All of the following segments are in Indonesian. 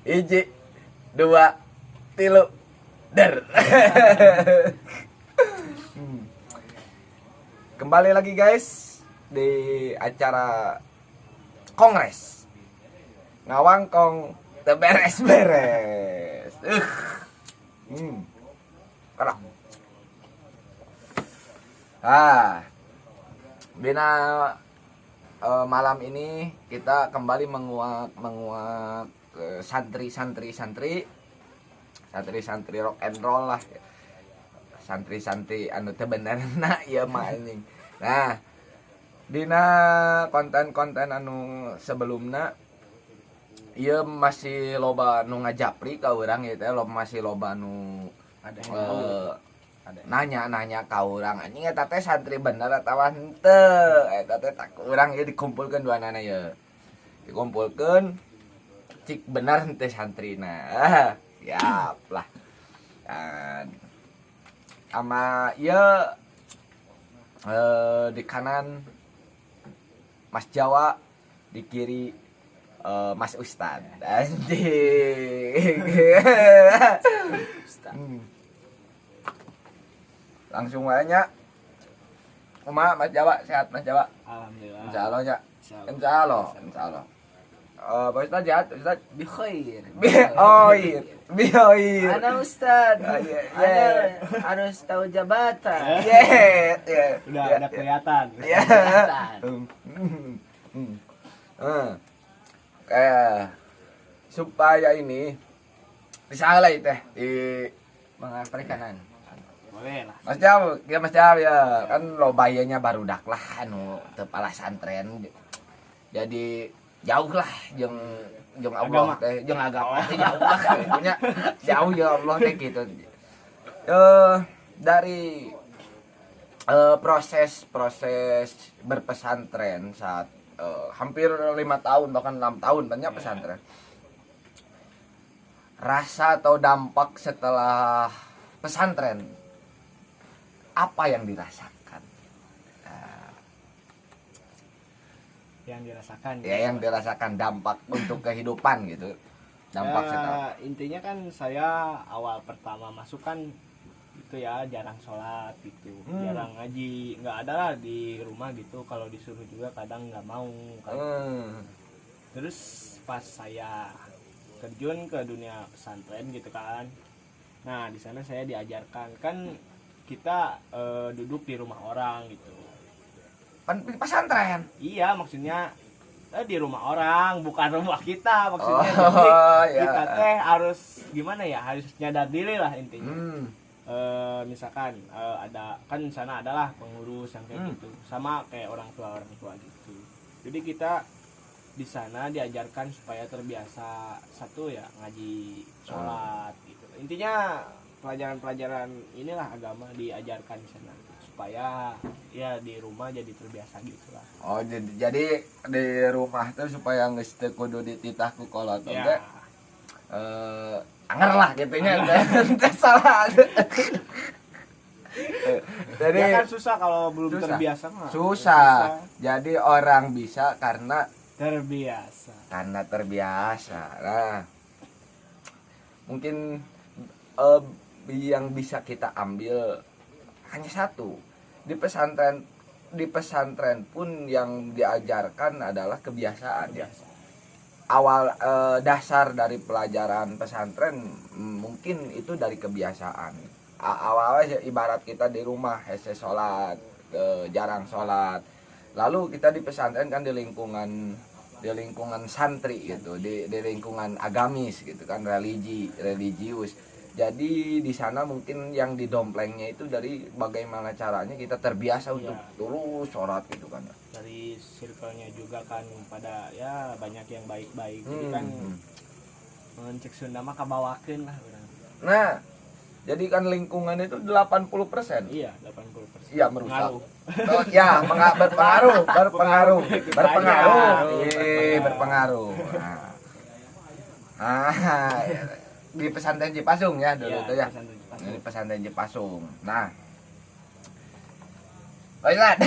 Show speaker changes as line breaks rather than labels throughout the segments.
Hiji, dua, tilu, der. Kembali lagi guys di acara kongres ngawangkong teberes-beres. Kalau bina malam ini kita kembali menguak santri rock and roll lah, santri anu teu benerna ieu mah anjing. Nah, dina konten-konten anu sebelumna ieu masih loba anu ngajapri ka urang ieu teh, masih loba anu nanya ka urang anjing eta teh santri bener atawa henteu. Eta teh tak urang ieu dikumpulkeun duanana ieu. Dikumpulkeun cik bener henteu santrina. Siap lah. Ama ieu di kanan Mas Jawa, di kiri Mas Ustad. Anjing. Langsung wae nya. Kumaha Mas Jawa, sehat Mas Jawa?
Alhamdulillah.
Insyaallah nya. Insyaallah. Pak Ustad sehat, Ustad?
Bi khair.
Bi khair.
Ana Ustad.
Yeah.
Ana harus tahu jabatan.
Yeah.
Udah ada kelihatan.
Kayak supaya ini bisa lah teh di
Mangan perikanan. Boleh lah.
Mas Jaw ya kan lobayanya barudak lah anu teu palah santren. Jadi jauh lah jeung Allah teh, jeung agama teh jauh lah punya. Jauh ya Allah teh gitu. Dari proses berpesantren saat hampir 5 tahun bahkan 6 tahun banyak pesantren. Rasa atau dampak setelah pesantren apa yang dirasakan? Yang dirasakan dampak untuk kehidupan gitu. Dampak setelah
intinya kan saya awal pertama masuk kan itu ya jarang sholat gitu, jarang ngaji, nggak ada lah di rumah gitu. Kalau disuruh juga kadang nggak mau kan. Terus pas saya terjun ke dunia pesantren gitu kan, nah di sana saya diajarkan kan kita duduk di rumah orang gitu.
Pesantren?
Iya, maksudnya di rumah orang, bukan rumah kita maksudnya. Jadi kita teh harus gimana ya, harus nyadar diri lah intinya. Misalkan ada kan di sana adalah pengurus yang kayak gitu, sama kayak orang tua gitu. Jadi kita di sana diajarkan supaya terbiasa satu ya ngaji, sholat gitu. Intinya pelajaran inilah agama diajarkan di sana supaya ya di rumah jadi terbiasa gitulah.
Oh, jadi di rumah tuh supaya geus teu kudu dititah ku kolot oge. Anger lah gitunya teh salah. Jadi
ya kan susah kalau belum terbiasa mah.
Susah. Jadi orang bisa karena terbiasa. Nah, mungkin yang bisa kita ambil hanya satu. Di pesantren pun yang diajarkan adalah kebiasaan. Awal dasar dari pelajaran pesantren mungkin itu dari kebiasaan. Awalnya ibarat kita di rumah hese sholat, jarang sholat. Lalu kita di pesantren kan di lingkungan santri gitu, di lingkungan agamis gitu kan, religius. Jadi di sana mungkin yang didomplengnya itu dari bagaimana caranya kita terbiasa untuk terus sholat gitu kan.
Dari circle-nya juga kan pada ya banyak yang baik-baik. Jadi kan cek Sunda mah kabawakeun lah urang.
Nah, jadi kan lingkungan itu 80%.
Iya, 80%.
Iya, merusak. Ya, berpengaruh. Berpengaruh. Nah, di pesantren Cipasung ya dulu tuh ya. Di pesantren Cipasung. Nah, Ustaz.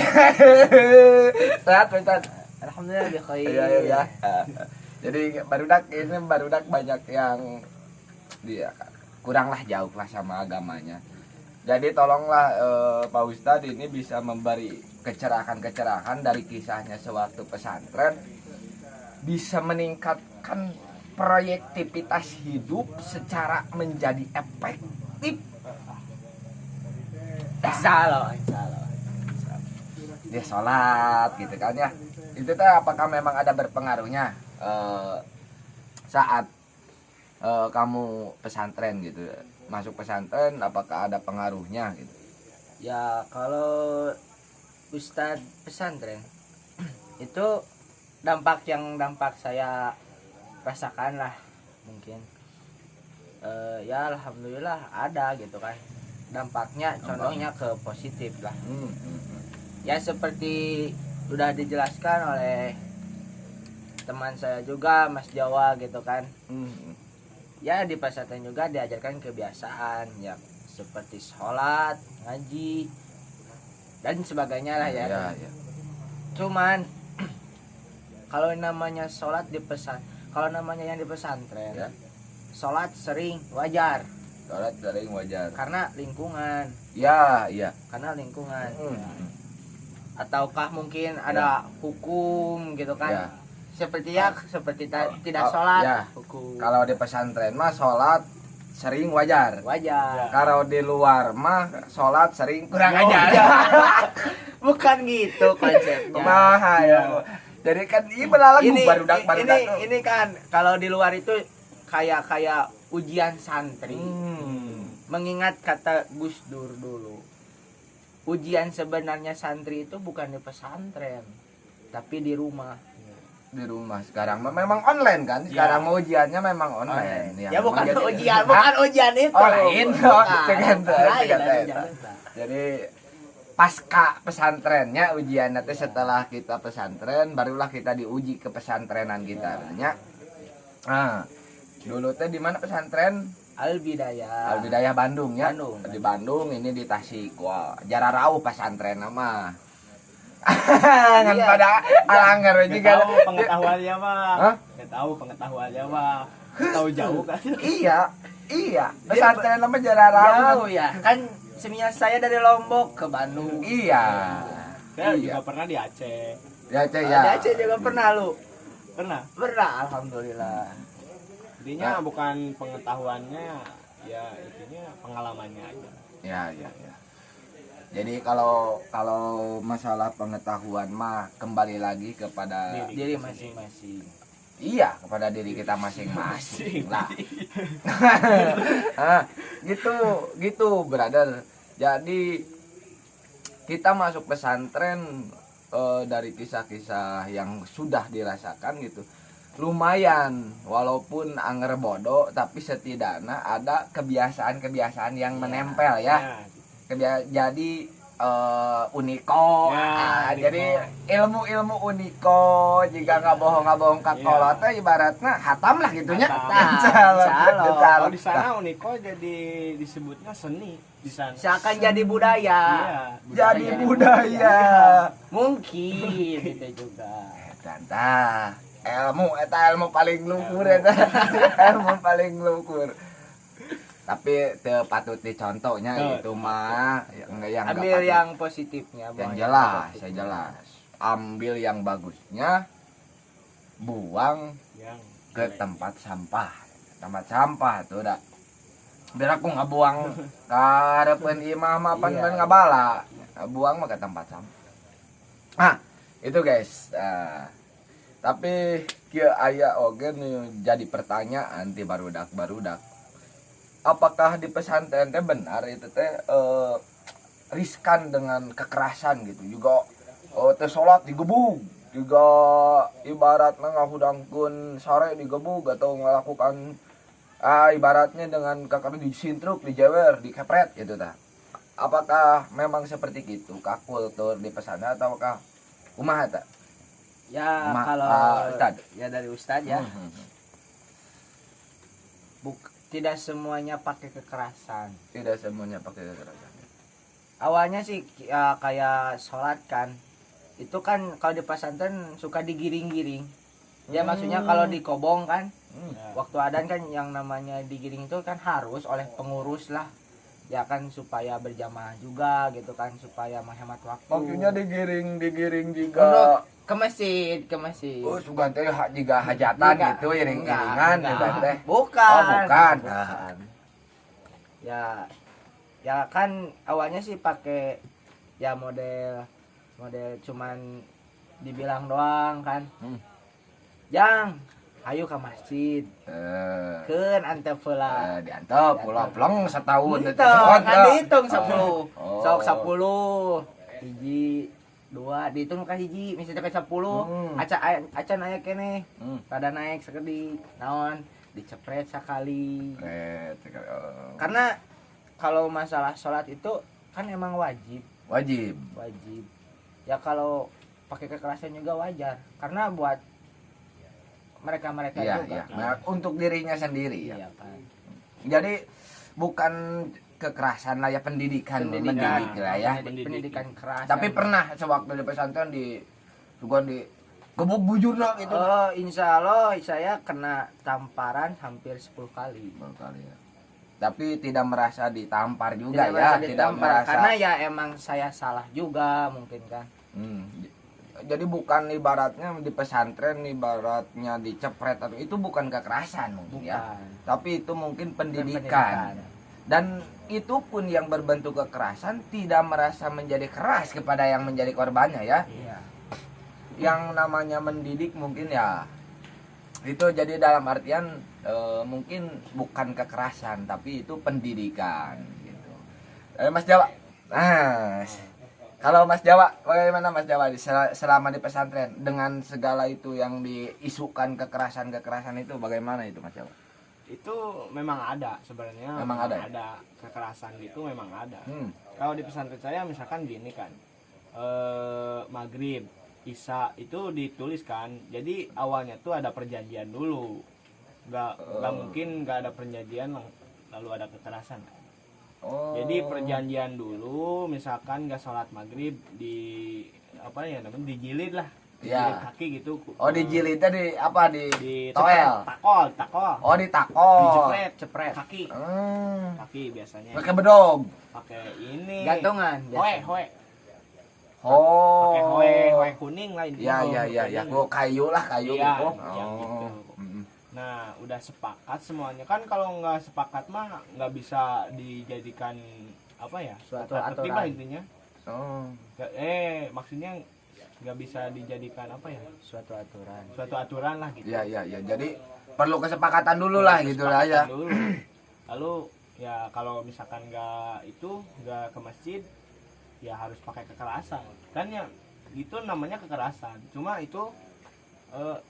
Sehat Ustaz.
Alhamdulillah bi khair.
Iya. Jadi barudak banyak yang dia kuranglah jauh lah sama agamanya. Jadi tolonglah Pak Ustadz ini bisa memberi kecerahan dari kisahnya sewaktu pesantren, bisa meningkatkan proyektivitas hidup secara menjadi efektif.
Insya Allah.
Dia sholat gitu kan ya. Itu teh apakah memang ada berpengaruhnya saat kamu pesantren gitu, masuk pesantren, apakah ada pengaruhnya gitu?
Ya kalau Ustadz pesantren itu dampak saya rasakan lah mungkin. Ya alhamdulillah ada gitu kan dampaknya, contohnya ke positif lah. Ya seperti udah dijelaskan oleh teman saya juga Mas Jawa gitu kan. Ya di pesantren juga diajarkan kebiasaan ya seperti sholat, ngaji dan sebagainya lah ya.
Ya.
Cuman kalau namanya sholat kalau namanya yang di pesantren
Ya.
sholat sering wajar
Sholat sering wajar.
karena lingkungan.
Ya.
Karena lingkungan. Ataukah mungkin ada hukum gitu kan?
Ya.
Seperti tidak
Oh,
sholat
ya.
hukum.
Kalau di pesantren mah sholat sering wajar.
Wajar.
Kalau di luar mah sholat sering kurang
Oh,
ajar.
Bukan gitu konsepnya.
Kumaha ya. Jadi kan ini belalang barudak.
Ini kan kalau di luar itu kayak ujian santri. Mengingat kata Gus Dur dulu. Ujian sebenarnya santri itu bukan di pesantren, tapi di rumah.
Di rumah sekarang memang online kan, sekarang mau ujiannya memang online.
Ya bukan ujian itu.
Oh lain.
Lain.
Jadi pasca pesantrennya ujian nanti setelah kita pesantren barulah kita diuji ke pesantrenan kita nya. Nah, dulu teh di mana pesantren? Al-Bidayah Bandung ya. Di Bandung, ini di Tasik. Wah, jarak rauh pesantren nama. Ngan pada alanggar juga
tahu pengetahuannya mah. Tahu jauh kan.
Iya. Pesantren nama jarak rauh.
Jauh ya. Kan semisal saya dari Lombok ke Bandung.
Iya.
Saya juga pernah di Aceh.
Di Aceh ya.
Di Aceh juga pernah lu.
Pernah.
Alhamdulillah.
Intinya bukan pengetahuannya, ya intinya pengalamannya aja.
Ya. Jadi kalau masalah pengetahuan mah kembali lagi kepada
diri masing-masing.
Iya, kepada diri kita masing-masing lah. gitu, brother. Jadi kita masuk pesantren dari kisah-kisah yang sudah dirasakan gitu. Lumayan, walaupun anger bodoh, tapi setidaknya ada kebiasaan-kebiasaan yang menempel ya. Jadi uniko, jadi ilmu uniko jika nggak bohong kakolotnya ibaratnya hatam lah gitunya.
Kalau di sana uniko jadi disebutnya seni di sana.
Seakan jadi budaya.
Iya,
budaya.
Mungkin itu juga.
Tantah. Ilmu paling luhur ilmu paling luhur. Tapi patut dicontohnya itu mah yang
ambil yang positifnya,
yang jelas, ambil yang bagusnya, buang ke tempat sampah tuh dah. Biar aku nggak buang ke harapan imam apa nggak bala, buang mah ke tempat sampah. Itu guys. Tapi kia aya oge nih jadi pertanyaan ti barudak. Apakah di pesantren teh benar itu teh riskan dengan kekerasan gitu juga teh salat digebug juga ibaratnya ngahudangkeun sare digebug atau melakukan ibaratnya dengan kakak disintruk, dijewer, dikepret gitu tah. Apakah memang seperti itu kultur di pesantren ataukah kumaha tah?
Ya kalau
Ustad.
Ya dari Ustad ya. Tidak semuanya pakai kekerasan. Awalnya sih ya, kayak sholat kan. Itu kan kalau di pesantren suka digiring-giring. Ya maksudnya kalau di Kobong kan
Ya.
waktu adan kan yang namanya digiring itu kan harus oleh pengurus lah. Ya kan supaya berjamaah juga gitu kan supaya menghemat waktu.
Maksudnya digiring
Untuk
juga.
ke masjid.
Oh, sugan teh juga hajatan
Enggak,
gitu, iring-iringan
enggak.
gitu teh.
Bukan.
Oh, bukan.
Ya kan awalnya sih pakai ya model cuman dibilang doang kan. Jang, ayo ke masjid. Keun antep heula.
Diantep pula pleng setahun
Itu
teh.
kan dihitung 10.
Oh.
Sok 10. Hiji, 2 dihitung ka hiji, misalnya ke 10. Acan aya keneh. Pada naik sakedik. Naon? Dicepret sekali. Karena kalau masalah sholat itu kan emang wajib. Ya kalau pakai kekerasan juga wajar karena buat mereka
Iya,
juga.
iya. Nah, untuk dirinya sendiri ya.
Iya kan.
Jadi bukan kekerasan lah ya, pendidikan mendidik lah ya.
Pendidikan keras.
Tapi pernah sewaktu di pesantren juga di gebuk bujurna gitu.
Oh, insya Allah saya kena tamparan hampir 10 kali.
Ya. Tapi tidak merasa ditampar juga
Tidak
ya,
merasa
tidak
ditampar,
merasa.
karena ya emang saya salah juga mungkin kan.
Jadi bukan ibaratnya di pesantren ibaratnya dicepret atau itu bukan kekerasan mungkin ya. Tapi itu mungkin pendidikan. Dan itu pun yang berbentuk kekerasan tidak merasa menjadi keras kepada yang menjadi korbannya ya.
Iya.
Yang namanya mendidik mungkin ya itu jadi dalam artian mungkin bukan kekerasan tapi itu pendidikan gitu. Mas Jawa. Nah, kalau Mas Jawa, bagaimana Mas Jawa selama di pesantren dengan segala itu yang diisukan kekerasan itu bagaimana itu Mas Jawa?
Itu memang ada sebenarnya.
Memang ada.
Ada kekerasan gitu memang ada. Kalau di pesantren saya misalkan gini kan. Maghrib, Isya itu ditulis kan. Jadi awalnya tuh ada perjanjian dulu. Nggak mungkin nggak ada perjanjian lalu ada kekerasan. Jadi perjanjian dulu, misalkan nggak sholat maghrib di apa ya namanya dijilid lah, dijilid kaki gitu.
Dijilidnya di apa di toel?
Takol.
Di takol.
Cepret kaki. Kaki biasanya.
Pakai bedog.
Pakai ini.
Gantungan.
Hoe.
Oh.
Pakai hoe kuning lah ini.
Iya. Kayu
Iya,
gitu.
gitu. Nah, udah sepakat semuanya kan. Kalau nggak sepakat mah nggak bisa dijadikan apa ya,
suatu
tertib
aturan
lah intinya. Maksudnya nggak bisa dijadikan apa ya, suatu aturan lah gitu.
Iya. Jadi perlu kesepakatan dulu lah gitu lah ya.
Lalu ya kalau misalkan nggak ke masjid ya harus pakai kekerasan kan ya, itu namanya kekerasan. Cuma itu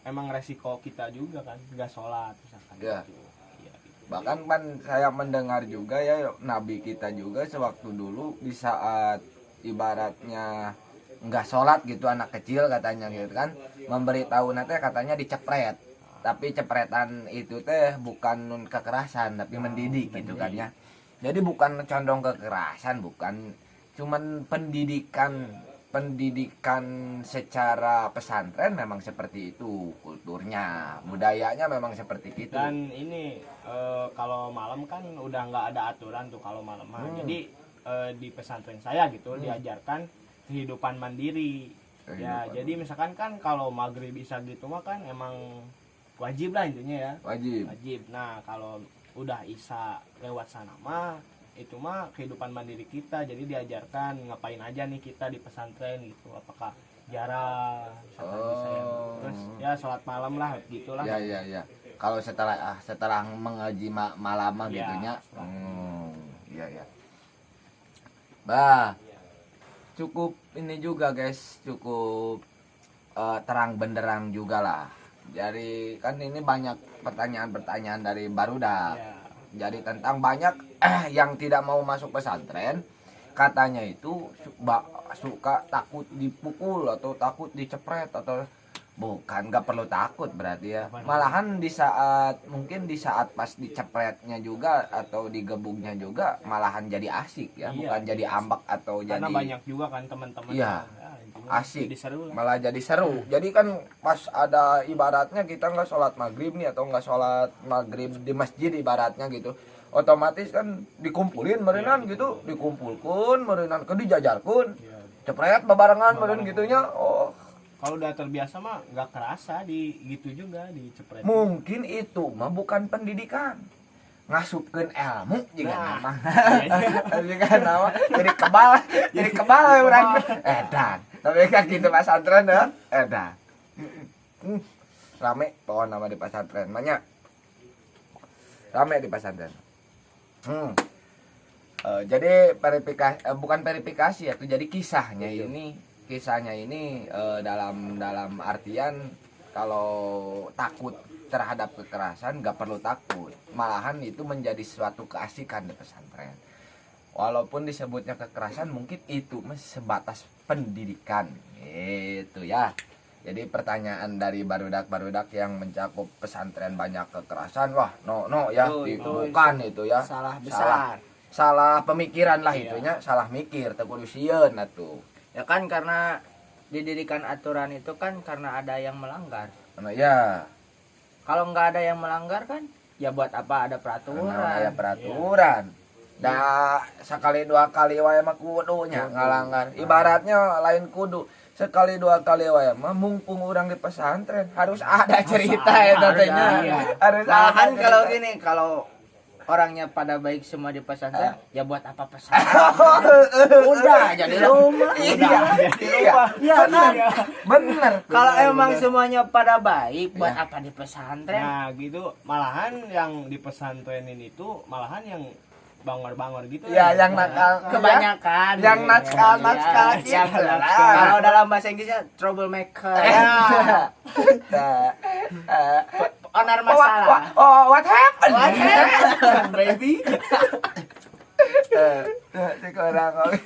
emang resiko kita juga kan, nggak sholat misalkan
ya.
Gitu. Ya, gitu.
Bahkan kan saya mendengar juga ya, Nabi kita juga sewaktu dulu di saat ibaratnya nggak sholat gitu anak kecil katanya gitu kan, memberitahu nanti katanya dicepret. Tapi cepretan itu teh bukan kekerasan tapi mendidik gitu kan ya. Jadi bukan condong kekerasan, bukan cuman pendidikan secara pesantren memang seperti itu, kulturnya, budayanya memang seperti itu.
Dan ini kalau malam kan udah nggak ada aturan tuh kalau malam. Jadi di pesantren saya gitu diajarkan kehidupan mandiri. Ya, jadi misalkan kan kalau maghrib bisa gitu mah kan emang wajib lah intinya ya. Wajib. Nah, kalau udah isya lewat sana mah itu mah kehidupan mandiri kita. Jadi diajarkan ngapain aja nih kita di pesantren gitu, apakah jarah terus ya sholat malam lah gitulah.
Ya. Kalau setelah mengaji malam
ya,
gitunya. Iya. Bah, cukup ini juga guys, cukup terang benderang juga lah. Jadi kan ini banyak pertanyaan dari Barudak.
Ya.
Jadi tentang banyak yang tidak mau masuk pesantren, katanya itu suka takut dipukul atau takut dicepret atau bukan, nggak perlu takut berarti ya. Malahan mungkin di saat pas dicepretnya juga atau digebugnya juga malahan jadi asik ya, bukan jadi ambak atau
karena
jadi.
banyak juga kan teman-teman.
Iya. asik,
jadi seru lah.
malah jadi seru. Jadi kan pas ada ibaratnya kita nggak sholat maghrib nih atau nggak sholat maghrib di masjid ibaratnya gitu, otomatis kan dikumpulin merenan gitu, dikumpulkan merenan ke dijajarkan,
Iya.
cepret babarengan meren gitunya. Oh,
Kalau udah terbiasa mah nggak kerasa di gitu juga dicepret.
mungkin itu mah bukan pendidikan, ngasupkeun ilmu juga
Nah.
nama. Juga nama jadi kebal urang edan. Tapi kan gitu pesantren ya, edan. Rame pohon nama di pesantren banyak. Rame di pesantren. Jadi verifikasi bukan verifikasi ya, itu jadi kisahnya ini dalam artian kalau takut terhadap kekerasan nggak perlu takut, malahan itu menjadi suatu keasikan di pesantren. Walaupun disebutnya kekerasan mungkin itu masih sebatas pendidikan itu ya. Jadi pertanyaan dari barudak-barudak yang mencakup pesantren banyak kekerasan, wah no ya, bukan itu ya,
Salah besar.
salah pemikiran lah
Iya.
itunya, salah mikir teu kudu sieun atuh.
Ya kan karena didirikan aturan itu kan karena ada yang melanggar.
Nah, ya,
Kalau nggak ada yang melanggar kan, ya buat apa ada peraturan?
karena aya peraturan. Dah sekali dua kali wae mah kudunya ngalanggar. Ibaratnya lain kudu. Sekali dua kali wae mah mumpung orang di pesantren harus ada cerita ya tatanya.
iya.
Harus
Malahan
ada
kalau
cerita.
gini, kalau orangnya pada baik semua di pesantren, ya buat apa pesantren? Udah jadi rumah.
Iya.
Iya kan?
Bener.
Kalau
bener,
emang
bener.
semuanya pada baik, buat
Iya.
apa di pesantren?
Nah gitu, malahan yang di pesantrenin itu malahan yang bangor-bangor gitu.
Ya, yang nakal.
Kebanyakan.
Yang nakal
Iya.
kecil lah.
Kalau dalam bahasa Inggrisnya troublemaker.
Ya.
Onar masalah.
What happened?
What happened, baby?
Si orang kali.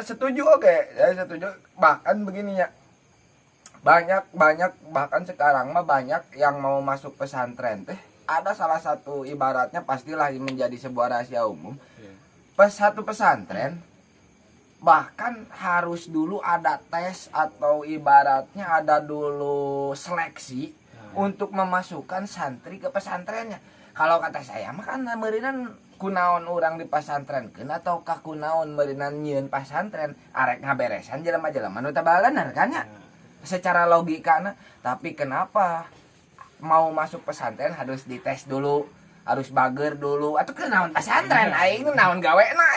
Setuju oke. Saya setuju. Bahkan begini ya. Banyak bahkan sekarang mah banyak yang mau masuk pesantren teh. Ada salah satu ibaratnya pastilah menjadi sebuah rahasia umum. Satu pesantren bahkan harus dulu ada tes atau ibaratnya ada dulu seleksi untuk memasukkan santri ke pesantrennya. Kalau kata saya mah kan meureunnan kunaon urang di pesantren keun ataukah kunaon meureunnan nyieun pesantren arek ngaberesan jelema-jelema nu teu baleuneur kan ya. Secara logikana, tapi kenapa mau masuk pesantren harus dites dulu, harus bager dulu atau kenaon pesantren aing naon gawena.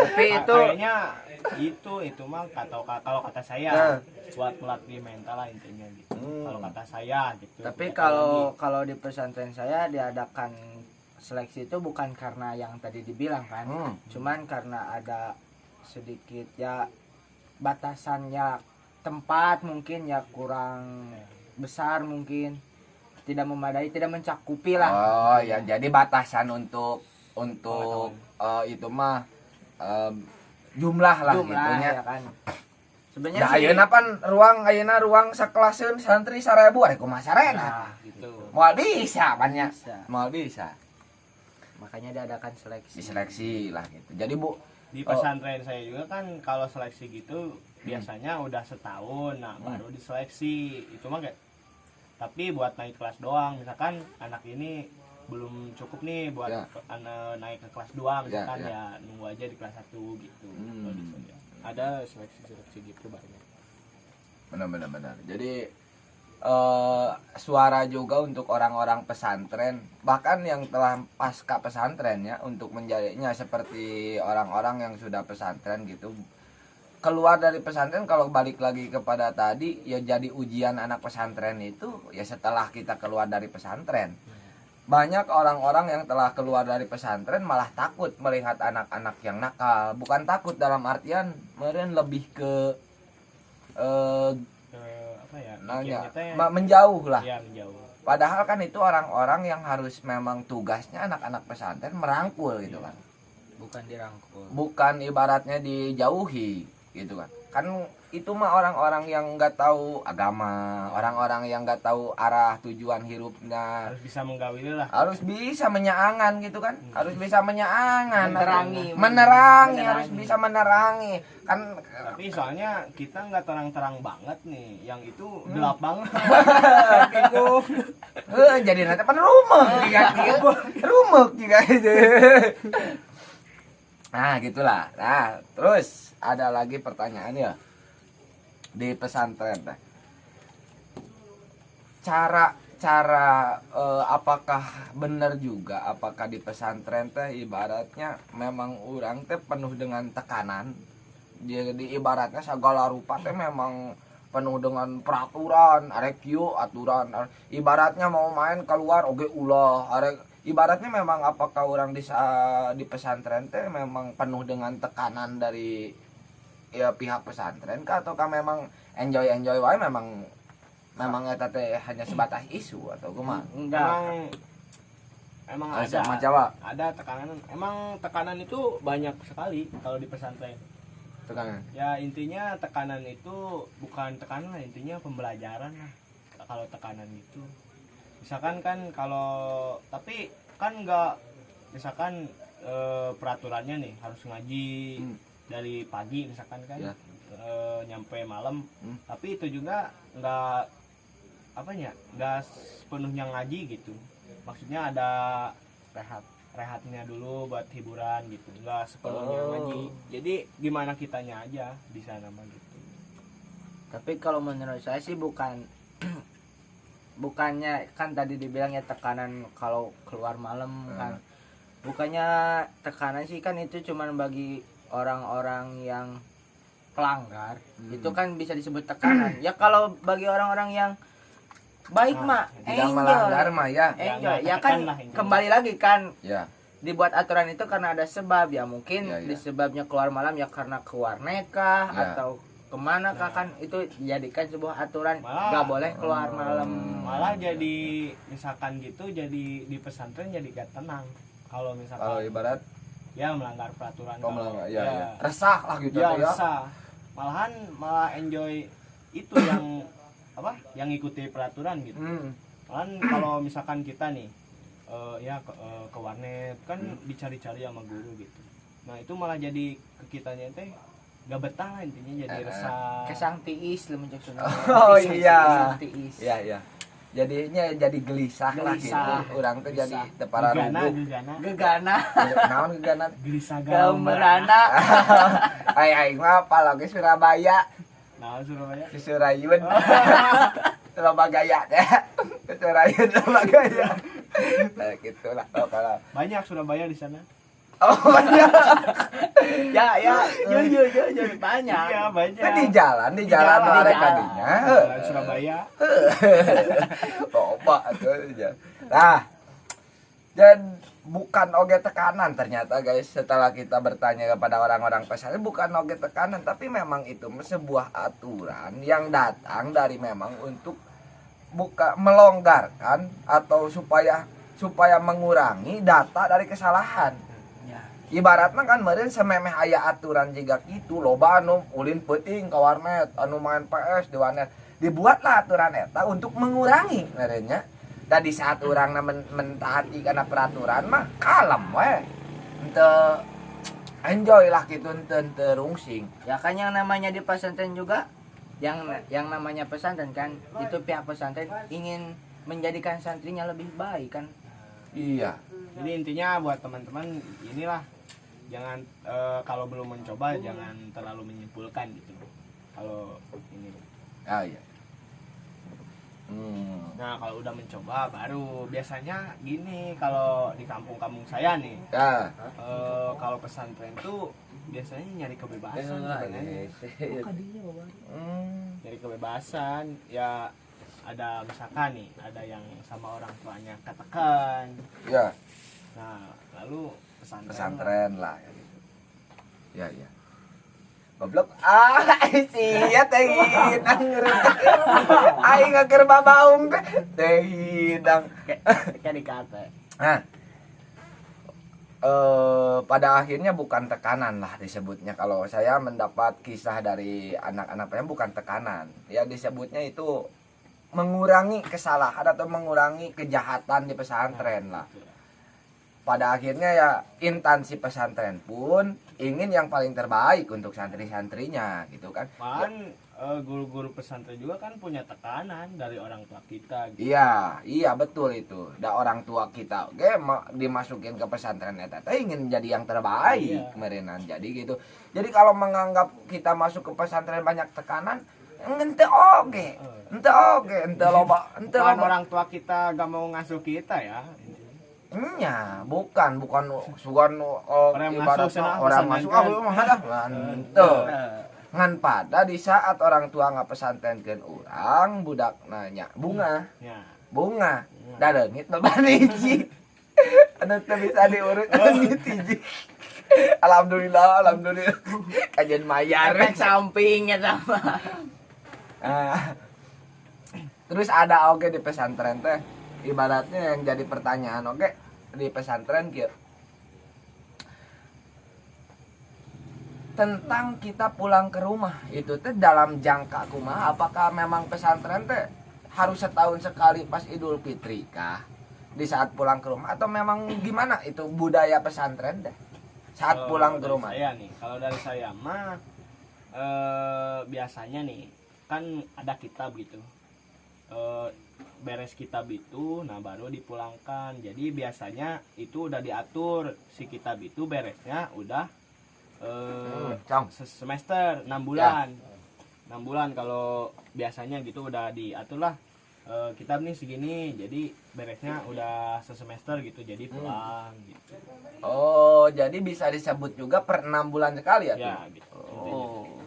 Tapi itu
kayaknya itu mah kalau kata saya buat melatih mental lah intinya gitu. Kalau kata saya gitu.
tapi
Bukan lagi.
kalau di pesantren saya diadakan seleksi itu bukan karena yang tadi dibilang kan. Cuman karena ada sedikit ya batasannya tempat mungkin ya kurang besar mungkin. Tidak memadai, tidak mencakupi lah.
Oh ya, jadi batasan untuk itu mah jumlah lah gitunya.
ya kan. Sebenarnya
Ya
sih
ayeuna ruang sakelaseun santri 1000 ari kumaha sarena.
Nah, gitu.
Moal bisa banyak.
bisa.
Moal bisa.
Makanya diadakan seleksi.
Diseleksi lah gitu. Jadi Bu,
Di pesantren saya juga kan kalau seleksi gitu biasanya udah setahun, nah baru diseleksi. Itu mah kayak tapi buat naik kelas doang. Misalkan anak ini belum cukup nih buat
Ya.
naik ke kelas 2 misalkan
Ya.
ya nunggu aja di kelas 1 gitu. Kalau di sana. Ada seleksi gitu banyak.
benar. Jadi suara juga untuk orang-orang pesantren, bahkan yang telah pasca pesantren ya, untuk menjadinya seperti orang-orang yang sudah pesantren gitu. Keluar dari pesantren, kalau balik lagi kepada tadi ya, jadi ujian anak pesantren itu ya setelah kita keluar dari pesantren. Banyak orang-orang yang telah keluar dari pesantren malah takut melihat anak-anak yang nakal. Bukan takut dalam artian meren lebih ke
Apa ya?
nanya
mikirnya teh,
menjauh lah.
ya menjauh.
Padahal kan itu orang-orang yang harus memang tugasnya anak-anak pesantren merangkul gitu kan.
Bukan dirangkul.
Bukan ibaratnya dijauhi gitu kan. kan itu mah orang-orang yang nggak tahu agama, orang-orang yang nggak tahu arah tujuan hidupnya,
harus bisa menggawili lah,
harus bisa menyaangan gitu kan, harus bisa menyaangan,
menerangi,
harus bisa menerangi kan.
tapi soalnya kita nggak terang-terang banget nih, yang itu gelap banget. Bingung.
Jadi nanti pan rumah juga itu. Nah gitulah. Nah terus ada lagi pertanyaan ya di pesantren. Cara apakah benar juga, apakah di pesantren teh ibaratnya memang orang teh penuh dengan tekanan, jadi ibaratnya segala rupa teh memang penuh dengan peraturan, arek kieu aturan, ibaratnya mau main keluar oge ulah, ibaratnya memang apakah orang di pesantren teh memang penuh dengan tekanan dari ya pihak pesantren kah, ataukah memang enjoy wae, memang eta teh hanya sebatas isu atau kumaha?
Emang ada tekanan. Emang tekanan itu banyak sekali kalau di pesantren.
Tekanan. Ya
intinya tekanan itu bukan tekanan lah, intinya pembelajaran lah. Kalau tekanan itu misalkan kan kalau tapi kan enggak, misalkan peraturannya nih harus ngaji dari pagi misalkan kan ya. Nyampe malam, tapi itu juga enggak sepenuhnya ngaji gitu, maksudnya ada rehatnya dulu buat hiburan gitu, enggak sepenuhnya ngaji. Jadi gimana kitanya aja di sana mah gitu.
Tapi kalau menurut saya sih bukannya kan tadi dibilangnya tekanan kalau keluar malam kan, bukannya tekanan sih, kan itu cuman bagi orang-orang yang pelanggar, itu kan bisa disebut tekanan. Ya kalau bagi orang-orang yang baik mah
tidak melanggar mah ya
kan kembali lagi kan
ya,
dibuat aturan itu karena ada sebab ya, mungkin disebabnya keluar malam ya karena ke warnet kah atau kemana kah, kan itu dijadikan sebuah aturan nggak boleh keluar malam.
Malah jadi misalkan gitu, jadi di pesantren jadi gak tenang kalau misalkan,
kalau ibarat
ya melanggar peraturan,
ya. Resah lah gitu ya.
Resah. Malah enjoy itu yang yang ikuti peraturan gitu. Malahan kalau misalkan kita nih ke warnet kan dicari-cari sama guru gitu. Nah itu malah jadi ke kitanya teh gak betah lah, intinya jadi resah.
Kesang tiis lu menjadi.
Oh iya. Iya. Jadinya jadi gelisah lah gitu. Orang tuh jadi tepara rubuh.
Gegana.
Naon gegana?
Gelisah
gamerana.
Aing mah apalagi Surabaya.
Naon Surabaya?
Di Surayun. Loba gaya teh. Surayun loba gaya. Nah, gitulah kalau.
Banyak Surabaya di sana.
Oh banyak.
Ya, jujur banyak.
Iya, banyak.
Di jalan mereka kadinya.
Surabaya.
Loba atuh. Nah, dan bukan oge tekanan ternyata guys, setelah kita bertanya kepada orang-orang pesantren, bukan oge tekanan, tapi memang itu sebuah aturan yang datang dari memang untuk melonggarkan atau supaya mengurangi data dari kesalahan. Ibaratnya kan meureun sememeh aya aturan jiga kitu, loba anu ulin peuting ka warnet, anu main PS di warnet. Dibuatlah aturan eta untuk mengurangi merenya. Tadi saat urang mentaati karena peraturan mah kalem we. Henteu enjoy lah kitu, henteu rungsing.
Ya kan yang namanya di pesantren juga yang namanya pesantren kan, itu pihak pesantren ingin menjadikan santrinya lebih baik kan.
Iya.
Jadi intinya buat teman-teman inilah, jangan kalau belum mencoba jangan terlalu menyimpulkan gitu. Kalau ini.
Ah iya.
Nah kalau udah mencoba baru biasanya gini, kalau di kampung-kampung saya nih kalau pesantren tuh biasanya nyari kebebasan nyari kebebasan ya. Ada misalkan nih, ada yang sama orang tuanya ketekan
ya,
nah lalu
pesantren lah ya gitu. Ya goblok sia teh hidang aing keur babaung teh hidang
kayak dikata.
Nah pada akhirnya bukan tekanan lah disebutnya. Kalau saya mendapat kisah dari anak-anaknya bukan tekanan, ya disebutnya itu mengurangi kesalahan atau mengurangi kejahatan di pesantren lah. Pada akhirnya ya instansi pesantren pun ingin yang paling terbaik untuk santri-santrinya gitu kan.
Guru-guru pesantren juga kan punya tekanan dari orang tua kita gitu.
Iya betul itu. Da orang tua kita oke dimasukin ke pesantren eta teh ingin jadi yang terbaik kemerenan. Jadi gitu. Jadi kalau menganggap kita masuk ke pesantren banyak tekanan, ente loba
orang tua kita gak mau ngasuh kita ya.
Nya, bukan sugan
Orang masuk
ngan pada di saat orang tua nggak pesantrenkeun urang budak nanya bunga da leungit loba hiji anu teu bisa diurut leungit hiji alhamdulillah kajian mayar
efek samping eta mah.
Terus ada oke di pesantren teh ibaratnya yang jadi pertanyaan oke di pesantren kieu tentang kita pulang ke rumah itu teh dalam jangka kumaha, apakah memang pesantren teh harus setahun sekali pas Idul Fitri kah di saat pulang ke rumah, atau memang gimana itu budaya pesantren deh saat pulang ke rumah?
Kalau dari saya mah biasanya nih kan ada kitab gitu, beres kitab itu nah baru dipulangkan. Jadi biasanya itu udah diatur si kitab itu beresnya udah semester 6 bulan. 6 bulan kalau biasanya gitu udah diatur lah, kitab nih segini jadi beresnya udah sesemester gitu jadi pulang gitu.
Oh, jadi bisa disebut juga per 6 bulan sekali ya?
Ya gitu.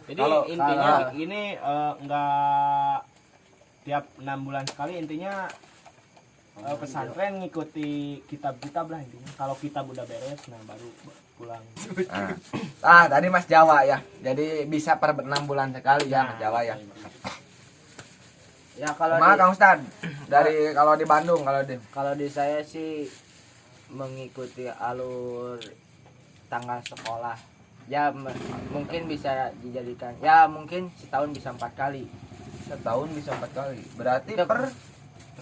Jadi
kalau,
intinya ini enggak tiap 6 bulan sekali, intinya pesantren ngikuti kitab-kitab lah intinya. Kalau kitab udah beres nah baru pulang.
Tadi Mas Jawa ya. Jadi bisa per 6 bulan sekali ya Mas Jawa ya.
Ya kalau
Kang Ustad dari kalau di Bandung
kalau di saya sih mengikuti alur tanggal sekolah. Ya mungkin bisa dijadikan ya mungkin setahun bisa 4 kali.
Setahun bisa 4 kali. Berarti
Itu
per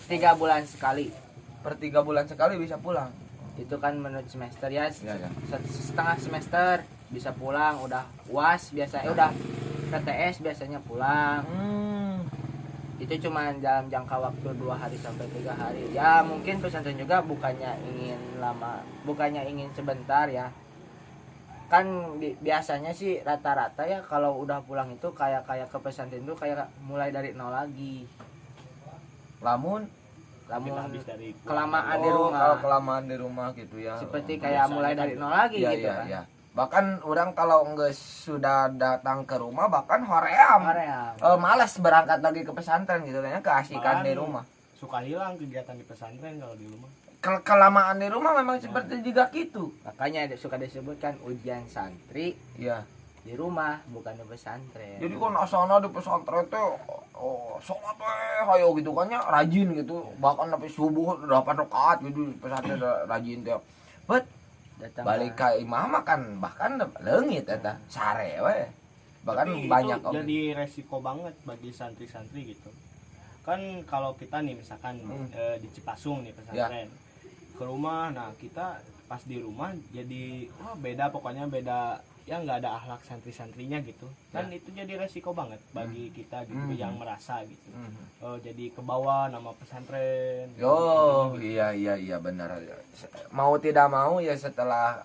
3 bulan sekali.
Per 3 bulan sekali bisa pulang.
Itu kan menurut semester ya,
Ya.
setengah semester bisa pulang, udah UAS biasanya udah PTS biasanya pulang. Itu cuma dalam jangka waktu 2 hari sampai 3 hari. Ya mungkin pesantren juga bukannya ingin lama, bukannya ingin sebentar ya. Kan biasanya sih rata-rata ya kalau udah pulang itu kayak ke pesantren itu kayak mulai dari nol lagi.
Lamun
kelamaan di rumah.
Kalau kelamaan di rumah gitu ya.
Seperti kayak mulai dari nol lagi gitu kan.
Iya. Bahkan orang kalau enggak sudah datang ke rumah bahkan hoream. Malas berangkat lagi ke pesantren gitu kayaknya keasikan di rumah.
Suka hilang kegiatan di pesantren kalau di rumah.
Kelamaan di rumah memang seperti juga gitu.
Makanya suka disebutkan ujian santri
Iya.
di rumah bukan di pesantren.
Jadi kan asana di pesantren teh sholat hayo gitu kan ya rajin gitu. Bahkan sampai subuh 8 rakaat gitu di pesantren rajin teh. Bet
Datang
balik ke imam kan bahkan leungit eta sare we. Bahkan
tapi
banyak
itu jadi resiko banget bagi santri-santri gitu. Kan kalau kita nih misalkan di Cipasung nih pesantren. Ke rumah, nah kita pas di rumah jadi beda, pokoknya beda ya, nggak ada akhlak santri-santrinya gitu kan ya. Itu jadi resiko banget bagi kita gitu yang merasa gitu jadi ke bawah nama pesantren gitu.
Iya benar. Mau tidak mau ya setelah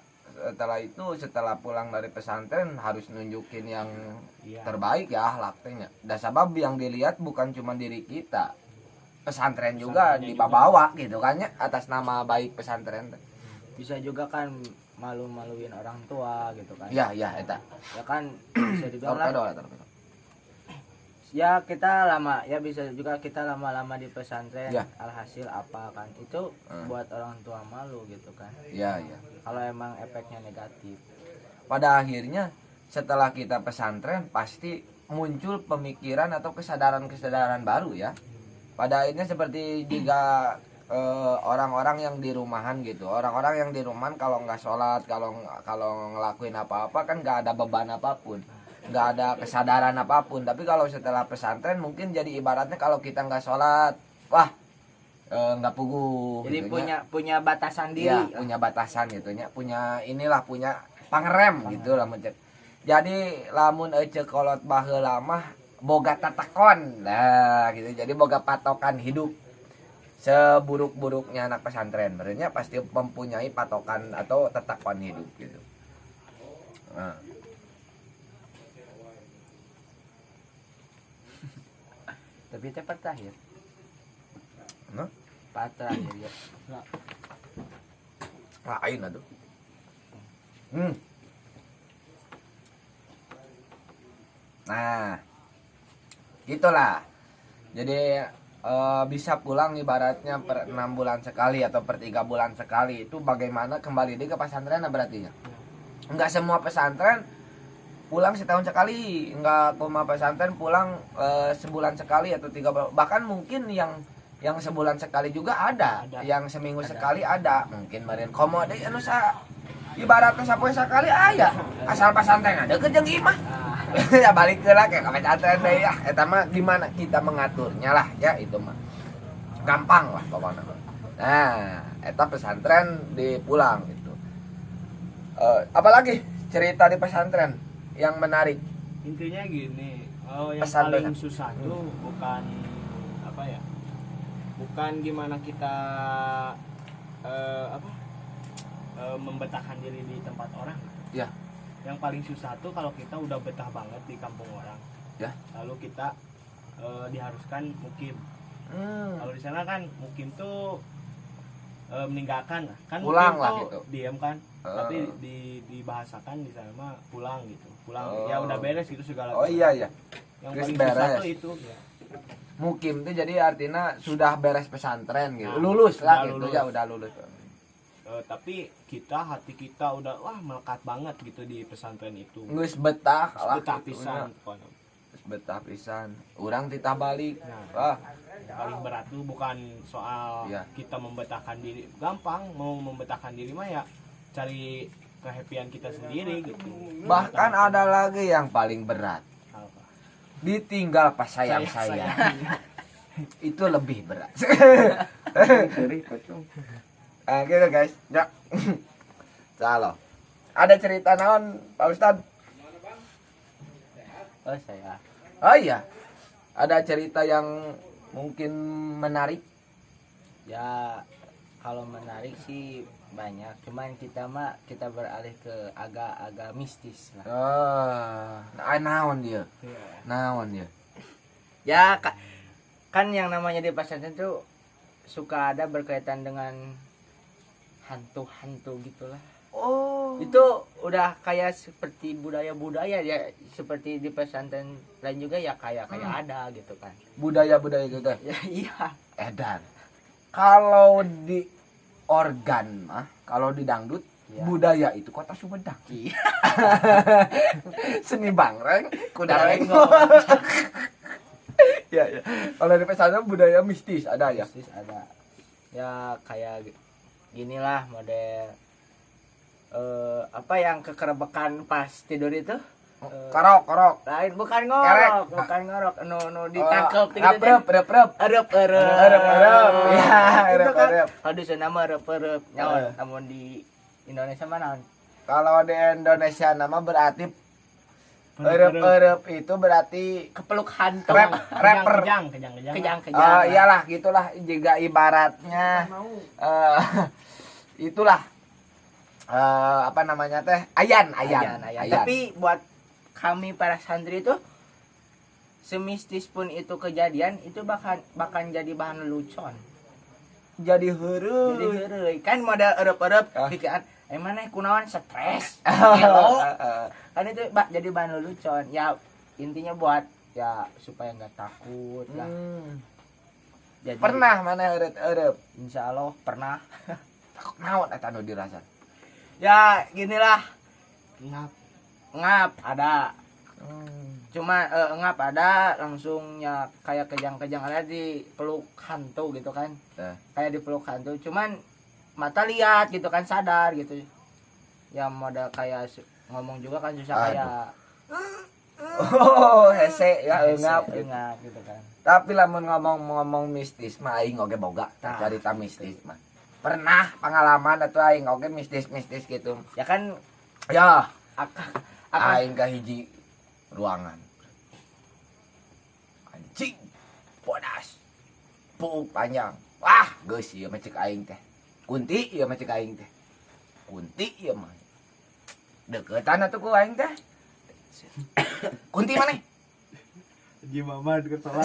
pulang dari pesantren harus nunjukin yang terbaik ya akhlaknya. Dan sebab yang dilihat bukan cuma diri kita, pesantren juga dibawa gitu kan ya atas nama baik pesantren.
Bisa juga kan malu-maluin orang tua gitu kan.
Iya eta.
Ya kan bisa dibilang lah. Ya kita lama ya bisa juga kita lama-lama di pesantren alhasil apa kan itu buat orang tua malu gitu kan. Iya. Kalau emang efeknya negatif.
Pada akhirnya setelah kita pesantren pasti muncul pemikiran atau kesadaran baru ya. Pada akhirnya seperti jika orang-orang yang di rumahan gitu. Orang-orang yang di rumahan kalau nggak sholat, kalau ngelakuin apa-apa kan nggak ada beban apapun, nggak ada kesadaran apapun. Tapi kalau setelah pesantren mungkin jadi ibaratnya kalau kita nggak sholat, wah nggak puguh.
Jadi
gitu
punya batasan diri.
ya, punya batasan gitunya, punya inilah, punya pangerem gitu lah mencet. Jadi lamun ece kolot baheula mah boga tatakon. Nah, gitu. Jadi boga patokan hidup. Seburuk-buruknya anak pesantren berarti pasti mempunyai patokan atau tatapan hidup gitu. Nah.
Tapi itu part terakhir.
Nah,
Part terakhir ya.
lain atuh. Nah, gitulah. Jadi bisa pulang ibaratnya per 6 bulan sekali atau per 3 bulan sekali. Itu bagaimana kembali dia ke pesantren berarti ya. Enggak semua pesantren pulang setahun sekali, enggak semua pesantren pulang sebulan sekali atau 3 bulan. Bahkan mungkin yang sebulan sekali juga ada. Yang seminggu sekali ada. Mungkin meureun komo deui anu ibaratnya sapoe sekali aya. Asal pesantren ada jeung imah. Ya balik ke lah kayak pesantren deh ya. Eta mah gimana kita mengaturnya lah ya, itu mah gampang lah pokoknya. Nah, eta pesantren dipulang gitu. Apalagi cerita di pesantren yang menarik.
Intinya gini, yang
Pesantren.
paling susah tuh bukan apa ya, bukan gimana kita membetahkan diri di tempat orang.
Ya.
Yang paling susah tuh kalau kita udah betah banget di kampung orang,
Ya.
lalu kita diharuskan mukim. Kalau di sana kan mukim tuh meninggalkan kan,
Pulang
mukim
lah
tuh
gitu.
diem kan, tapi dibahasakan di sana mah pulang gitu, pulang ya udah beres gitu segala.
Oh iya ya.
Yang
Terus
paling susah
beres.
tuh itu ya.
Mukim itu jadi artinya sudah beres pesantren gitu.
Nah,
Lulus lah
udah
gitu
lulus.
ya, udah lulus.
Tapi hati kita udah wah melekat banget gitu di pesantren itu.
Geus betah lah.
Betah
gitu,
pisan.
ya. Geus betah pisan. Urang titah balik.
Nah,
Wah,
paling berat tuh bukan soal
Iya.
kita membetahkan diri, gampang mau membetahkan diri mah ya cari kehappyan kita sendiri gitu.
bahkan ada lagi yang paling berat.
Apa?
Ditinggal pas sayang-sayang. Itu lebih berat. Nah, gitu guys. Ya. Salah. Ada cerita naon, Pak Ustad?
Oh saya.
Oh iya. Ada cerita yang mungkin menarik.
Ya kalau menarik sih banyak. Cuman kita beralih ke agak mistis lah.
Naon dia?
Iya.
Naon dia?
Ya kan yang namanya di pesantren tuh suka ada berkaitan dengan hantu-hantu gitulah.
Oh.
Itu udah kayak seperti budaya-budaya ya, seperti di pesantren lain juga ya kayak ada gitu kan.
Budaya-budaya gitu.
Ya iya.
Edan. Kalau di organ mah, kalau di dangdut,
Ya.
budaya itu kota Sumedang.
Iya.
Seni bangreng, kuda
Kuda
lenggong. Ya, ya. Kalau di pesantren budaya mistis ada ya.
Mistis ada. Ya kayak ginilah model apa yang kekerebekan pas tidur itu?
Korok.
Lain bukan
Kerek.
ngorok, bukan ngorok. No ditangkep gitu.
Rep.
Erep.
Ya,
Itu kan.
rep.
Aduh nama erep. Nyawa namun di Indonesia mana?
Kalau di Indonesia nama berarti erep itu berarti
Kepeluk hantu.
rapper.
Kejang.
Iyalah gitulah juga ibaratnya itulah apa namanya teh ayan.
Tapi buat kami para santri itu semistis pun itu kejadian itu bahkan jadi bahan lelucon.
jadi heureuy
Kan model erep
Ah.
pikiran mana kunaon stres. Gelo. Kan itu jadi bahan lelucon. Ya intinya buat ya supaya nggak takut lah. Jadi,
pernah mana eureut
Insya Allah pernah.
takut naon eta nu dirasa
Ya ginilah
Ngap.
ngap ada Cuma ngap ada langsungnya kayak kejang-kejang ada di peluk hantu gitu kan. Kayak di peluk hantu, cuman mata lihat gitu kan, sadar gitu. Ya modal kayak ngomong juga kan susah kayak
hese ya engap
gitu kan.
Tapi lamun ngomong mistis mah aing oge boga cerita mistis mah. Pernah pengalaman atau aing oge mistis gitu.
Ya kan
Ya, aing ka hiji ruangan. Anjing. Bodas. Puuk panjang. Wah, geus ieu mah cek aing teh. Kunti ieu mah cek aing teh. Kunti ieu mah. Deketan atuh ku aing teh. Kunti maneh?
Haji Mamad ketolak.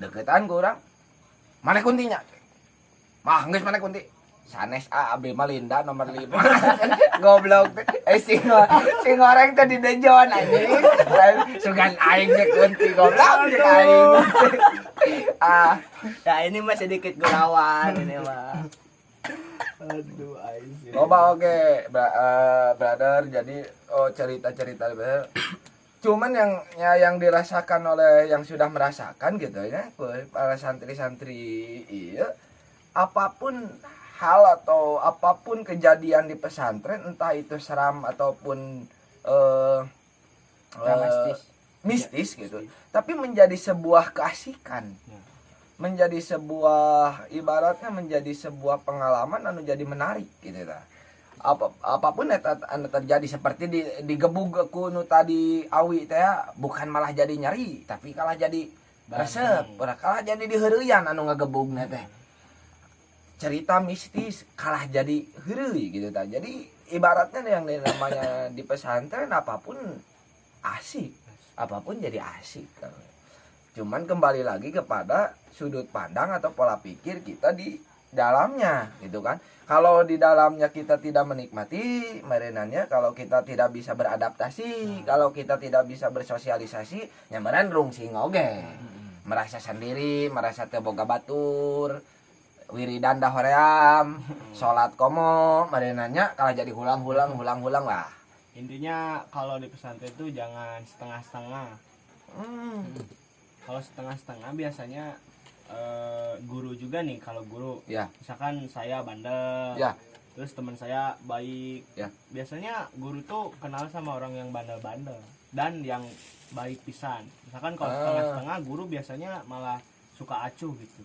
Deketan ku urang. Maneh kuntinya? Mah geus maneh kunti. Sanes abdi mah Linda nomor 5. Goblok teh. Sing orang teh di dejon anjing. Sugan aing teh kunti goblok cek aing.
Ya ini mah sedikit gurauan ini mah.
Aduh aing.
Loba oke, brother. Jadi cerita-cerita cuman yang dirasakan oleh yang sudah merasakan gitu ya, para santri-santri iya, apapun hal atau apapun kejadian di pesantren, entah itu seram ataupun mistis gitu, tapi menjadi sebuah keasikan, menjadi sebuah ibaratnya menjadi sebuah pengalaman anu jadi menarik gitu ta. Apapun anu terjadi seperti digebug ku nu tadi awi teh bukan malah jadi nyeri, tapi kalah jadi resep, kalah jadi diheureuyan anu ngagebugna teh. Cerita mistis kalah jadi heureuy gitu ta. Jadi ibaratnya yang namanya di pesantren apapun asik, apapun jadi asik. Cuman kembali lagi kepada sudut pandang atau pola pikir kita di dalamnya gitu kan. Kalau di dalamnya kita tidak menikmati merenannya, kalau kita tidak bisa beradaptasi, kalau kita tidak bisa bersosialisasi, nyamaran rungsing oge. Merasa sendiri, merasa teu boga batur, wiridan da hoream, salat komo, merenannya kalau jadi hulang-hulang lah.
Intinya kalau di pesantren itu jangan setengah-setengah. Kalau setengah-setengah biasanya guru juga nih, kalau guru
ya.
Misalkan saya bandel
ya.
Terus teman saya baik
ya.
Biasanya guru tuh kenal sama orang yang bandel-bandel dan yang baik pisan. Misalkan kalau setengah-setengah, guru biasanya malah suka acuh gitu.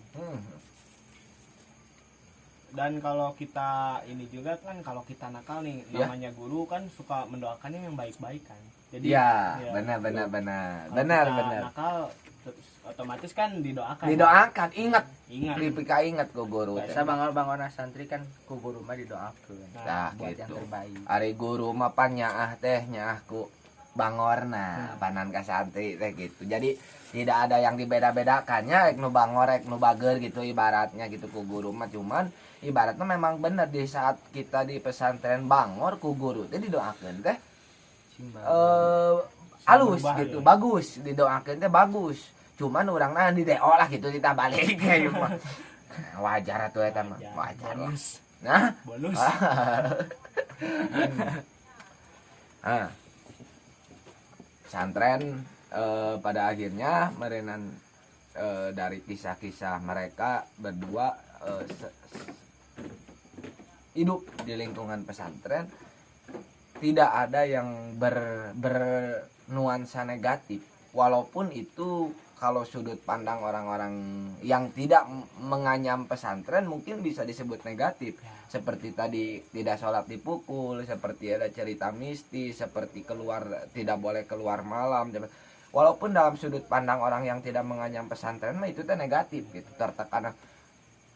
Dan kalau kita ini juga kan, kalau kita nakal nih, namanya guru kan suka mendoakannya yang baik-baik kan. Jadi
ya,
ya
benar.
Nakal otomatis kan didoakan.
Ingat. Lipika ingat ku guru.
Biasa bangun santri kan ku guru mah didoakeun.
Nah,
buat
gitu.
yang terbaik.
Ari guru mah pan nyaah teh nyaah ku bangorna, panan ka santri teh gitu. Jadi tidak ada yang dibeda-bedakannya, ek nu bangor ek nu bager gitu ibaratnya gitu ku guru mah. Cuman ibaratnya memang bener di saat kita di pesantren bangor ku guru teh didoakeun teh halus gitu, bagus didoakeun teh bagus. Cuman urang nah di DO lah gitu ditabalik kayak mah. Wajar atuh eta mah, wajar lah. Nah,
bonus.
Pesantren pada akhirnya merenan dari kisah-kisah mereka berdua hidup di lingkungan pesantren tidak ada yang bernuansa negatif, walaupun itu kalau sudut pandang orang-orang yang tidak menganyam pesantren mungkin bisa disebut negatif, seperti tadi tidak sholat dipukul, seperti ada cerita mistis, seperti tidak boleh keluar malam. Walaupun dalam sudut pandang orang yang tidak menganyam pesantren mah itu teh negatif gitu, tertekan.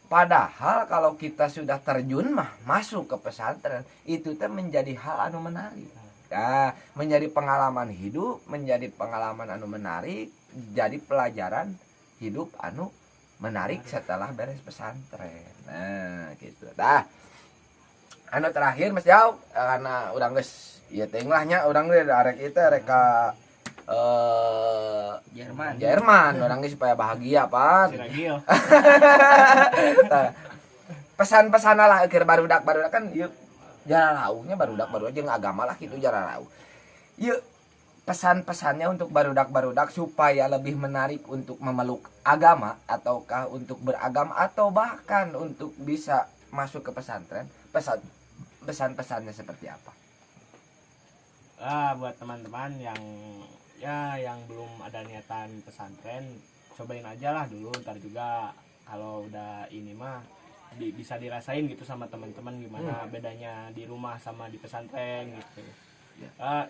Padahal kalau kita sudah terjun masuk ke pesantren, itu teh menjadi hal anu menarik. Ya, menjadi pengalaman hidup, menjadi pengalaman anu menarik, jadi pelajaran hidup anu menarik setelah beres pesantren. Nah, gitu. Dah. Anu terakhir Mas Jau, karena urang geus ieu teh lahnya urang ge arek ieu teh reka Jerman orang geus supaya bahagia pan. Pesan-pesan lah keur barudak kan ieu jararauhnya barudak jeung agama lah gitu jararauh. Yuk pesan-pesannya untuk barudak-barudak supaya lebih menarik untuk memeluk agama ataukah untuk beragama atau bahkan untuk bisa masuk ke pesantren, pesan-pesannya seperti apa?
Buat teman-teman yang belum ada niatan pesantren, cobain aja lah dulu, ntar juga kalau udah ini mah bisa dirasain gitu sama teman-teman gimana bedanya di rumah sama di pesantren gitu.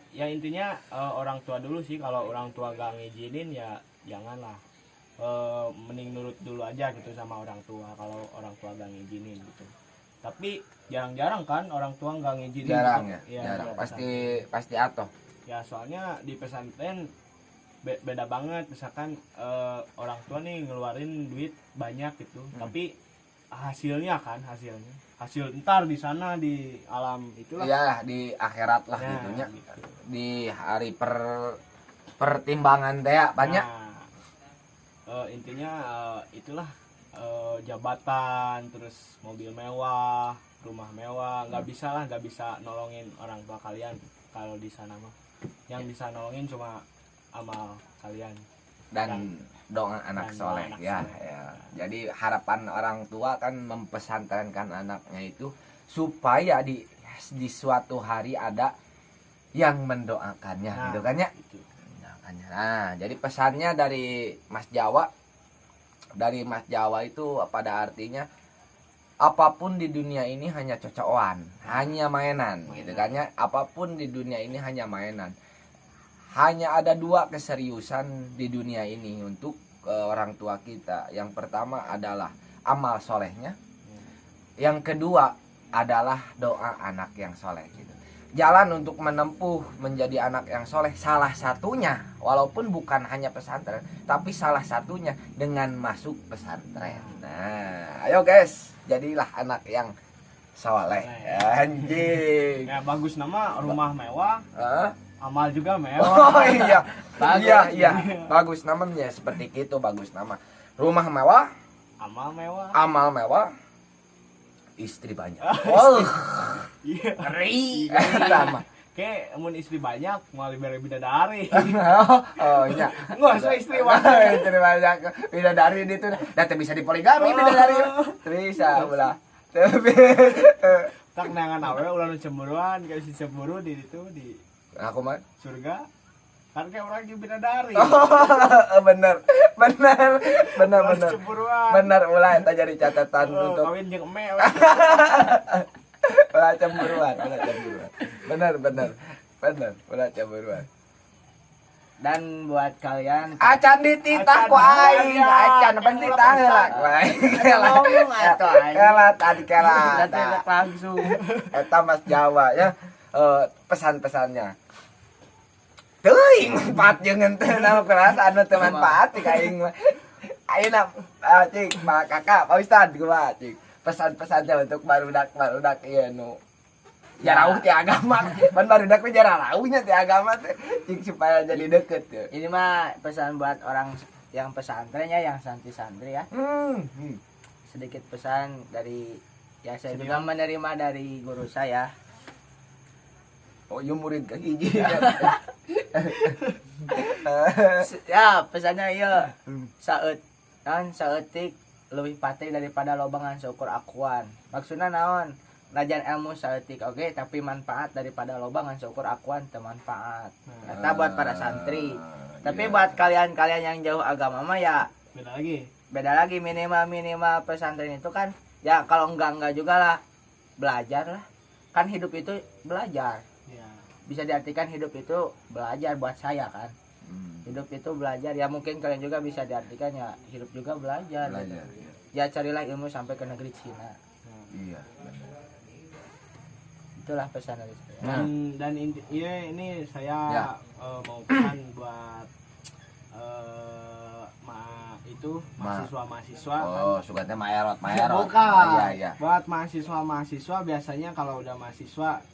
Ya intinya orang tua dulu sih, kalau orang tua gak ngizinin ya janganlah, mending nurut dulu aja gitu sama orang tua kalau orang tua gak ngizinin gitu. Tapi jarang-jarang kan orang tua gak ngizinin
Jarang
gitu.
ya, jarang. Pasti atoh.
Ya soalnya di pesantren beda banget, misalkan orang tua nih ngeluarin duit banyak gitu, tapi hasil ntar di sana di alam itulah
ya di akhirat lah
nah,
gitunya
gitu.
Di hari pertimbangan teh banyak.
Intinya itulah jabatan, terus mobil mewah, rumah mewah, nggak bisa nolongin orang tua kalian kalau di sana mah. Yang bisa nolongin cuma amal kalian
Dan doa anak
dan
soleh
anak
ya,
soleh.
ya. Jadi harapan orang tua kan mempesantrenkan anaknya itu supaya di suatu hari ada yang mendoakannya, gitu kan ya.
Gitu.
Nah, jadi pesannya dari Mas Jawa, itu pada artinya apapun di dunia ini hanya cocokan, hanya mainan, gitu kan ya. Apapun di dunia ini hanya mainan. Hanya ada 2 keseriusan di dunia ini untuk orang tua kita. Yang pertama adalah amal solehnya. Yang kedua adalah doa anak yang soleh gitu. Jalan untuk menempuh menjadi anak yang soleh salah satunya, walaupun bukan hanya pesantren, tapi salah satunya dengan masuk pesantren. Nah, ayo guys, jadilah anak yang soleh. Anjing.
Ya bagus nama rumah mewah,
Hah?
amal juga mewah.
Oh iya,
Bagus.
iya, bagus namanya seperti itu, bagus nama. Rumah mewah,
Amal mewah.
amal mewah, istri banyak. Oh,
Iya.
Ngeri.
sama.
Kayak mun istri banyak mau libere bidadari.
Oh iya.
Nggak usah istri banyak.
Istri banyak. Bidadari itu, nanti bisa dipoligami bidadari. Bisa ulah. Tapi
Tak nangan awe ulah nu cemburuan, kayak si cemburu di itu di
aku mah
surga. Kan kayak orang yang bidadari.
bener.
Ulah cemburuan.
Bener ulah eta jadi catatan untuk
Kawin jeung eme.
ulah cemburuan. Bener, ulah cemburuan.
Dan buat kalian
Acan dititah ku aing, acan pentitah heula ku aing.
ngomong atuh aing.
Kelat tadi kelat.
Tidak langsung.
Eta Mas Jawa ya. Pesan-pesannya. Teuing empat jeung teu naon perasaan teu manfaat ti ka aing mah. Ayeuna cing, Pak Kakak, Pak Ustad kumaha cing. Pesan-pesannya untuk barudak ieu nu jarauh ti agama. Pan barudak mah jarauhnya ti agama teh cing supaya jadi deket ya.
Ini mah pesan buat orang yang pesantren ya, yang santri-santri ya. Sedikit pesan dari ya saya juga menerima dari guru saya.
Oh, iya murid ka hiji.
Ya, pesannya iya. Saeutik leuwih patih daripada lobangan seukur akuan. Maksudna naon? Lajan ilmu saeutik oge tapi manfaat daripada lobangan seukur akuan teu manfaat. Eta buat para santri. Tapi buat kalian-kalian yang jauh agama mah ya beda lagi minimal pesantren itu kan ya kalau enggak juga lah belajar lah. Kan hidup itu belajar.
Ya.
Bisa diartikan hidup itu belajar buat saya kan. Hidup itu belajar ya, mungkin kalian juga bisa diartikan ya hidup juga belajar. Ya carilah ilmu sampai ke negeri Cina.
Iya.
Itulah pesan dari saya.
Dan ini saya
Ya.
mau pesan buat mahasiswa-mahasiswa
Oh, sukanya maerot.
Bukan.
Iya.
Buat mahasiswa biasanya kalau udah mahasiswa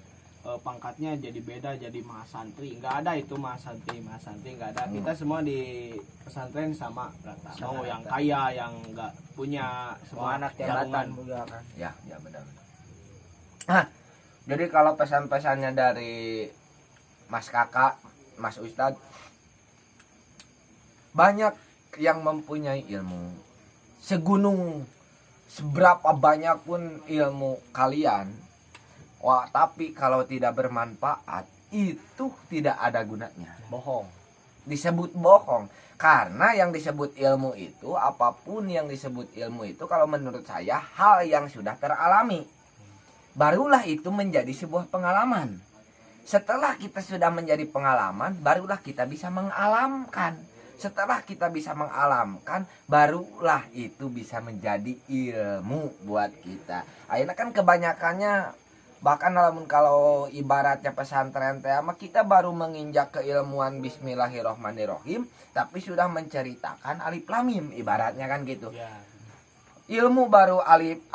pangkatnya jadi beda, jadi mahasantri. Nggak ada itu mahasantri nggak ada. Kita semua di pesantren sama rata. Mau yang kaya, yang nggak punya,
Semua anak jabatan juga kan.
Ya benar. Jadi kalau pesan-pesannya dari Mas Kakak, Mas Ustadz, banyak yang mempunyai ilmu segunung, seberapa banyak pun ilmu kalian, wah, tapi kalau tidak bermanfaat itu tidak ada gunanya.
Bohong.
Disebut bohong. Karena yang disebut ilmu itu, apapun yang disebut ilmu itu, kalau menurut saya hal yang sudah teralami, barulah itu menjadi sebuah pengalaman. Setelah kita sudah menjadi pengalaman, barulah kita bisa mengalamkan. Setelah kita bisa mengalamkan, barulah itu bisa menjadi ilmu buat kita. Akhirnya kan kebanyakannya, bahkan kalau ibaratnya pesantren teh mah kita baru menginjak keilmuan Bismillahirrohmanirrohim, tapi sudah menceritakan alif lam mim, ibaratnya kan gitu.
Ya.
Ilmu baru alif,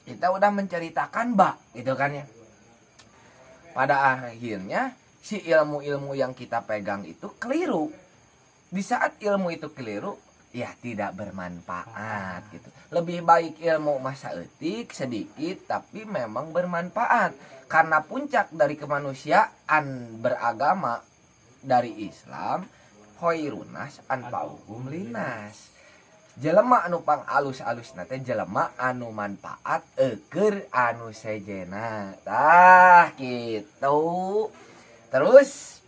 kita udah menceritakan ba, gitu kan ya. Pada akhirnya si ilmu-ilmu yang kita pegang itu keliru. Di saat ilmu itu keliru, ya tidak bermanfaat gitu. Lebih baik ilmu masa etik sedikit tapi memang bermanfaat. Karena puncak dari kemanusiaan beragama dari Islam, khairunas anfa'uhum linas. Jelema anu pang alus-alus nate jelema anu manfaat eukeur anu sejena. Tah gitu. Terus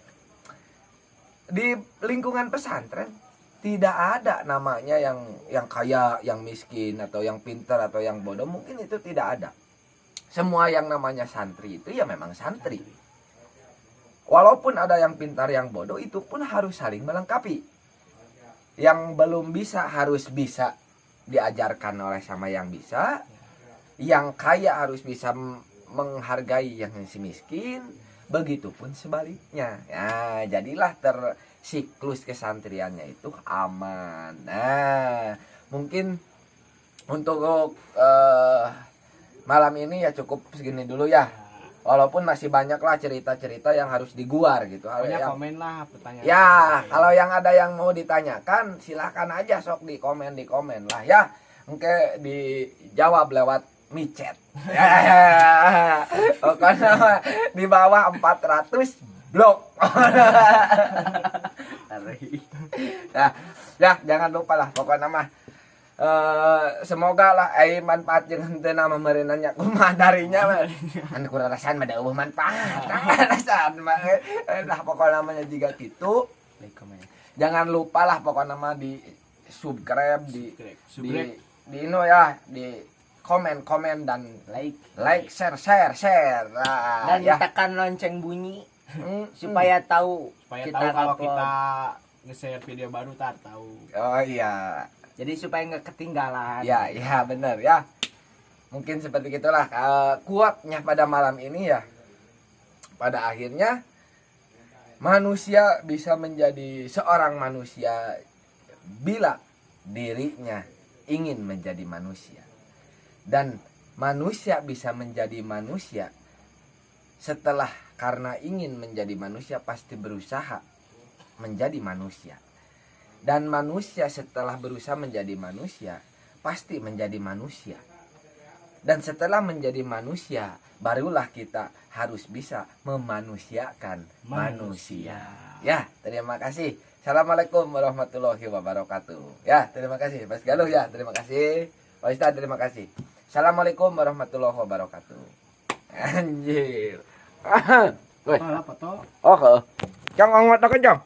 di lingkungan pesantren tidak ada namanya yang kaya, yang miskin, atau yang pintar, atau yang bodoh. Mungkin itu tidak ada. Semua yang namanya santri itu ya memang santri. Walaupun ada yang pintar, yang bodoh, itu pun harus saling melengkapi. Yang belum bisa harus bisa diajarkan oleh sama yang bisa. Yang kaya harus bisa menghargai yang si miskin. Begitupun sebaliknya. Ya, jadilah siklus kesantriannya itu aman. Nah, mungkin untuk malam ini ya cukup segini dulu ya. Walaupun masih banyak lah cerita-cerita yang harus diguar gitu.
Pokoknya
yang,
komen lah pertanyaan.
ya, kalau yang ada yang mau ditanyakan silahkan aja sok di komen lah ya. Mungkin dijawab lewat micet. Pokoknya di bawah 400 blok. Nah, ya jangan lupa lah pokoknya mah semoga lah manfaat jeung henteu nama meureunanya kumaha darinya mah. Anu kurarasan mah da eueuh manfaat. Rasan mah lah pokoknya namanya juga gitu. Jangan lupa lah pokoknya mah di subscribe di ino ya, di komen dan like share nah,
Dan
ya.
tekan lonceng bunyi supaya tahu
kalau
upload.
kita nge-share video baru tahu.
Oh iya.
Jadi supaya nggak ketinggalan.
Ya benar ya. Mungkin seperti itulah kuatnya pada malam ini ya. Pada akhirnya manusia bisa menjadi seorang manusia bila dirinya ingin menjadi manusia. Dan manusia bisa menjadi manusia setelah karena ingin menjadi manusia pasti berusaha menjadi manusia. Dan manusia setelah berusaha menjadi manusia pasti menjadi manusia. Dan setelah menjadi manusia barulah kita harus bisa memanusiakan manusia. Ya, terima kasih. Assalamualaikum warahmatullahi wabarakatuh. Ya, terima kasih Mas Galuh ya, terima kasih. Pak Ustadz, terima kasih. Assalamualaikum warahmatullahi wabarakatuh. Anjir.
Apa foto?
Oh, jangan ngomong aja.